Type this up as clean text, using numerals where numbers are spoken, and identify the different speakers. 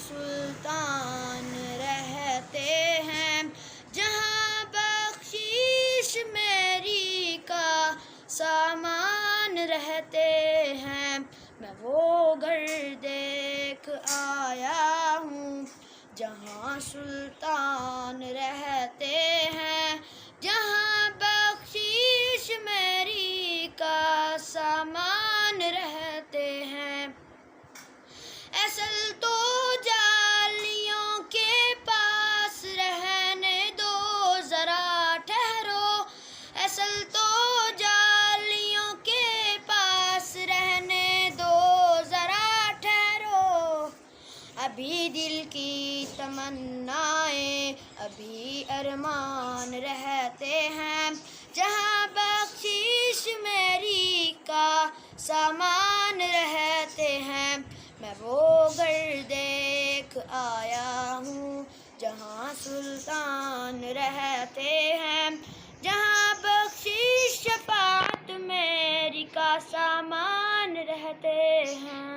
Speaker 1: सुल्तान रहते हैं, जहाँ बख्शीश मेरी का सामान रहते हैं। मैं वो घर देख आया हूँ जहाँ सुल्तान रहते हैं, जहाँ बख्शीश मेरी का सामान रहते हैं। असल तो जालियों के पास रहने दो ज़रा ठहरो, असल तो जालियों के पास रहने दो ज़रा ठहरो। अभी दिल की तमन्नाएं, अभी अरमान रहते हैं, जहाँ बख्शीश मेरी का सामान रहते हैं। मैं वो घर देख आया हूँ जहाँ सुल्तान रहते हैं, जहाँ बख्शीश शफ़ाअत मेरी का सामान रहते हैं।